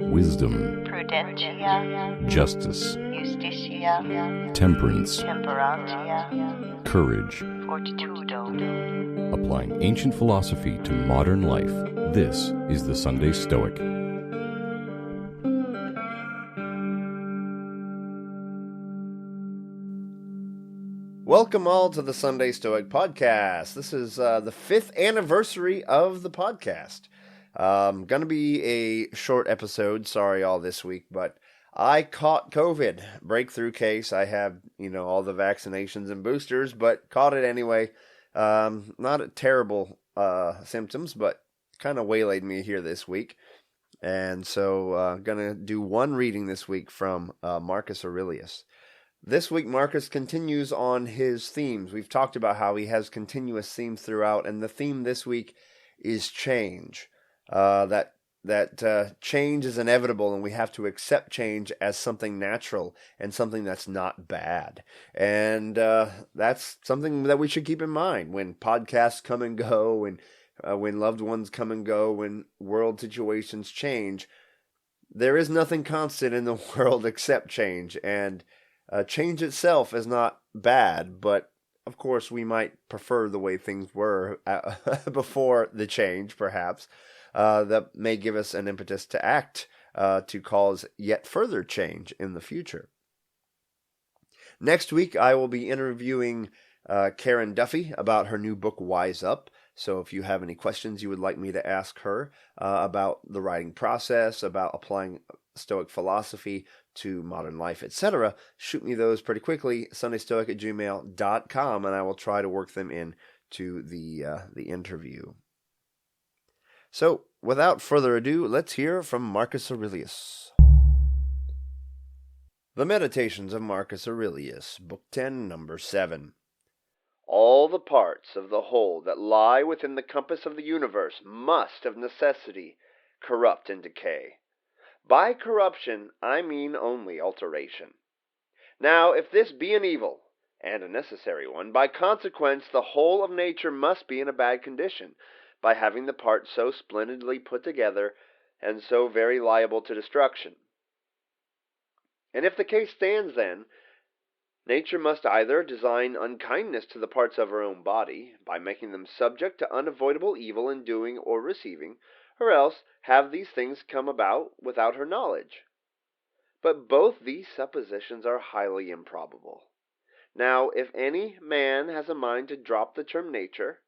wisdom, prudentia, justice, justitia, temperance, temperantia, courage. fortitudo. Applying ancient philosophy to modern life, this is the Sunday Stoic. Welcome all to the Sunday Stoic podcast. This is the 5th anniversary of the podcast. Going to be a short episode. Sorry all this week, but I caught COVID. Breakthrough case. I have, all the vaccinations and boosters, but caught it anyway. Not a terrible symptoms, but kind of waylaid me here this week. And so going to do one reading this week from Marcus Aurelius. This week, Marcus continues on his themes. We've talked about how he has continuous themes throughout, and the theme this week is change. That change is inevitable, and we have to accept change as something natural and something that's not bad. And that's something that we should keep in mind when podcasts come and go, and when loved ones come and go, when world situations change. There is nothing constant in the world except change, and change itself is not bad, but of course we might prefer the way things were before the change, perhaps. That may give us an impetus to act to cause yet further change in the future. Next week, I will be interviewing Karen Duffy about her new book, Wise Up. So if you have any questions you would like me to ask her about the writing process, about applying Stoic philosophy to modern life, etc., shoot me those pretty quickly, sundaystoic@gmail.com, and I will try to work them in to the interview. So, without further ado, let's hear from Marcus Aurelius. The Meditations of Marcus Aurelius, Book 10, Number 7. All the parts of the whole that lie within the compass of the universe must of necessity corrupt and decay. By corruption, I mean only alteration. Now, if this be an evil, and a necessary one, by consequence the whole of nature must be in a bad condition, by having the parts so splendidly put together, and so very liable to destruction. And if the case stands then, nature must either design unkindness to the parts of her own body, by making them subject to unavoidable evil in doing or receiving, or else have these things come about without her knowledge. But both these suppositions are highly improbable. Now, if any man has a mind to drop the term nature,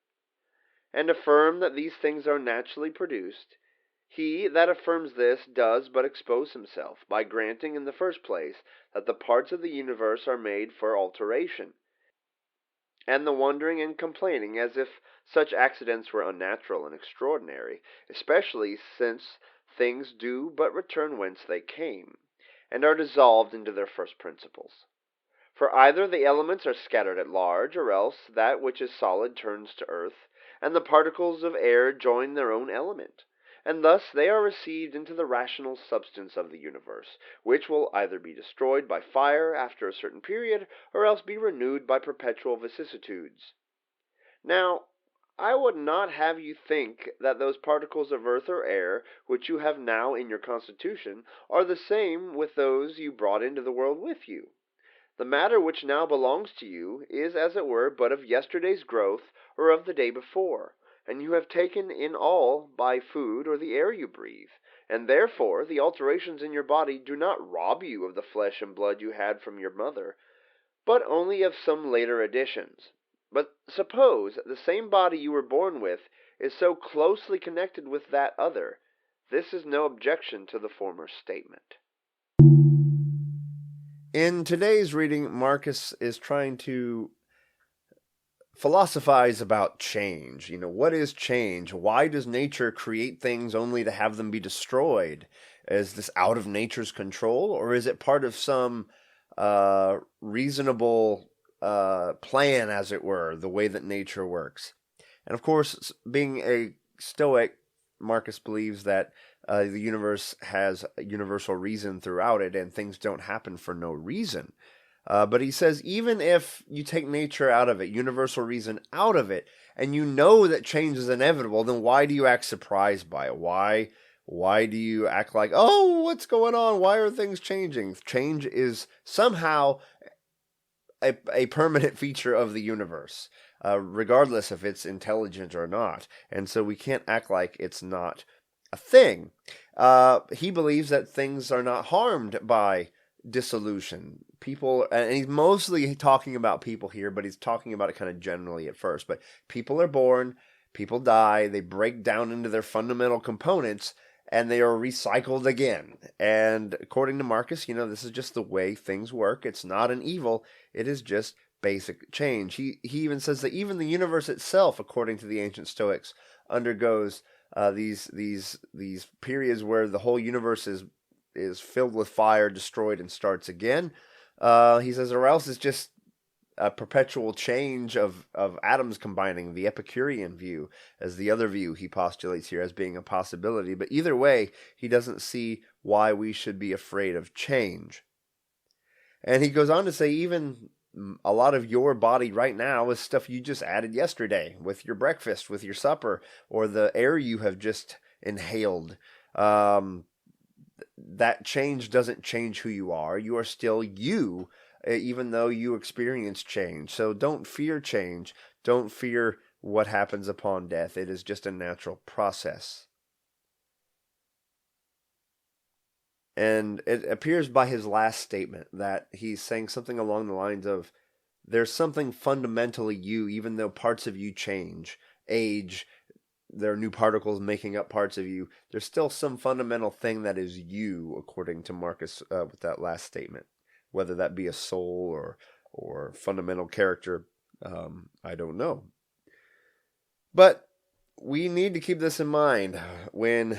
and affirm that these things are naturally produced, he that affirms this does but expose himself, by granting in the first place that the parts of the universe are made for alteration, and the wondering and complaining as if such accidents were unnatural and extraordinary, especially since things do but return whence they came, and are dissolved into their first principles. For either the elements are scattered at large, or else that which is solid turns to earth, and the particles of air join their own element, and thus they are received into the rational substance of the universe, which will either be destroyed by fire after a certain period, or else be renewed by perpetual vicissitudes. Now, I would not have you think that those particles of earth or air, which you have now in your constitution, are the same with those you brought into the world with you. The matter which now belongs to you is, as it were, but of yesterday's growth, or of the day before, and you have taken in all by food or the air you breathe, and therefore the alterations in your body do not rob you of the flesh and blood you had from your mother, but only of some later additions. But suppose the same body you were born with is so closely connected with that other, this is no objection to the former statement. In today's reading, Marcus is trying to philosophize about change. What is change? Why does nature create things only to have them be destroyed? Is this out of nature's control, or is it part of some reasonable plan, as it were, the way that nature works? And of course, being a Stoic, Marcus believes that the universe has a universal reason throughout it, and things don't happen for no reason. But he says, even if you take nature out of it, universal reason out of it, and you know that change is inevitable, then why do you act surprised by it? Why Why do you act like, oh, what's going on? Why are things changing? Change is somehow a permanent feature of the universe, regardless if it's intelligent or not. And so we can't act like it's not a thing. He believes that things are not harmed by dissolution. People, and he's mostly talking about people here, but he's talking about it kind of generally at first. But people are born, people die, they break down into their fundamental components, and they are recycled again. And according to Marcus, this is just the way things work. It's not an evil. It is just basic change. He even says that even the universe itself, according to the ancient Stoics, undergoes these periods where the whole universe is filled with fire, destroyed, and starts again. He says, or else it's just a perpetual change of atoms combining, the Epicurean view as the other view he postulates here as being a possibility. But either way, he doesn't see why we should be afraid of change. And he goes on to say even a lot of your body right now is stuff you just added yesterday with your breakfast, with your supper, or the air you have just inhaled. That change doesn't change who you are. You are still you, even though you experience change. So don't fear change. Don't fear what happens upon death. It is just a natural process. And it appears by his last statement that he's saying something along the lines of, there's something fundamentally you, even though parts of you change, age, there are new particles making up parts of you. There's still some fundamental thing that is you, according to Marcus, with that last statement. Whether that be a soul or fundamental character, I don't know. But we need to keep this in mind when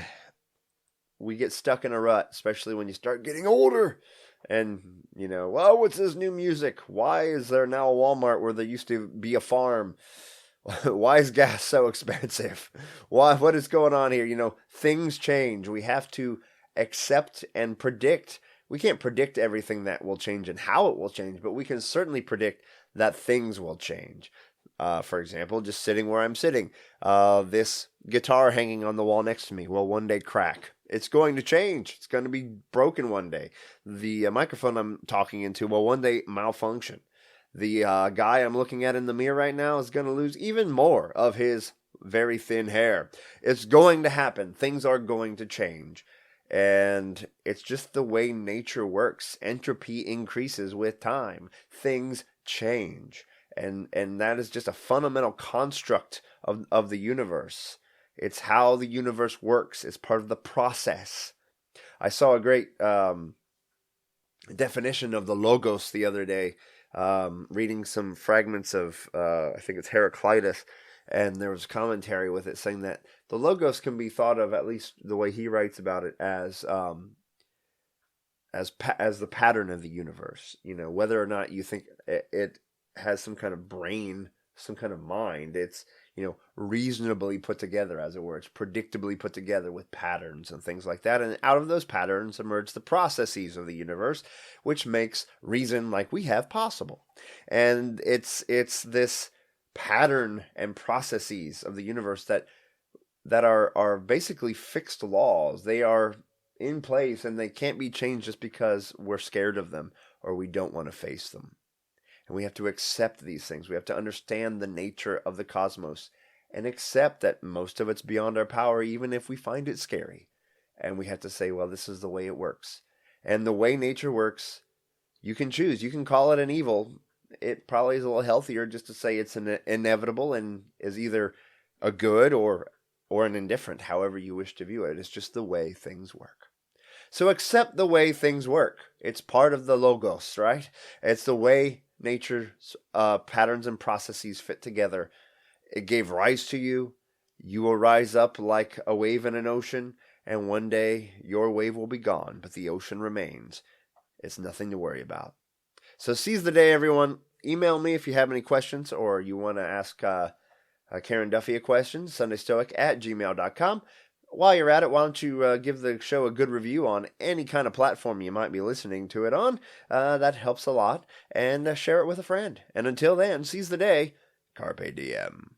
we get stuck in a rut, especially when you start getting older. And, well, what's this new music? Why is there now a Walmart where there used to be a farm? Why is gas so expensive? What is going on here? Things change. We have to accept and predict. We can't predict everything that will change and how it will change, but we can certainly predict that things will change. For example, just sitting where I'm sitting, this guitar hanging on the wall next to me will one day crack. It's going to change. It's going to be broken one day. The microphone I'm talking into will one day malfunction. The guy I'm looking at in the mirror right now is going to lose even more of his very thin hair. It's going to happen. Things are going to change. And it's just the way nature works. Entropy increases with time. Things change. And that is just a fundamental construct of the universe. It's how the universe works. It's part of the process. I saw a great definition of the logos the other day, reading some fragments of, I think it's Heraclitus, and there was commentary with it saying that the logos can be thought of, at least the way he writes about it, as the pattern of the universe. Whether or not you think it has some kind of brain, some kind of mind, it's reasonably put together, as it were. It's predictably put together with patterns and things like that. And out of those patterns emerge the processes of the universe, which makes reason like we have possible. And it's this pattern and processes of the universe that are basically fixed laws. They are in place and they can't be changed just because we're scared of them or we don't want to face them. And we have to accept these things. We have to understand the nature of the cosmos and accept that most of it's beyond our power, even if we find it scary. And we have to say, well, this is the way it works. And the way nature works, you can choose. You can call it an evil. It probably is a little healthier just to say it's an inevitable and is either a good or an indifferent, however you wish to view it. It's just the way things work. So accept the way things work. It's part of the logos, right? It's the way nature's patterns and processes fit together. It gave rise to you. You will rise up like a wave in an ocean, and one day your wave will be gone, but the ocean remains. It's nothing to worry about. So seize the day, everyone. Email me if you have any questions or you want to ask Karen Duffy a question, sundaystoic@gmail.com. While you're at it, why don't you give the show a good review on any kind of platform you might be listening to it on. That helps a lot. And share it with a friend. And until then, seize the day. Carpe diem.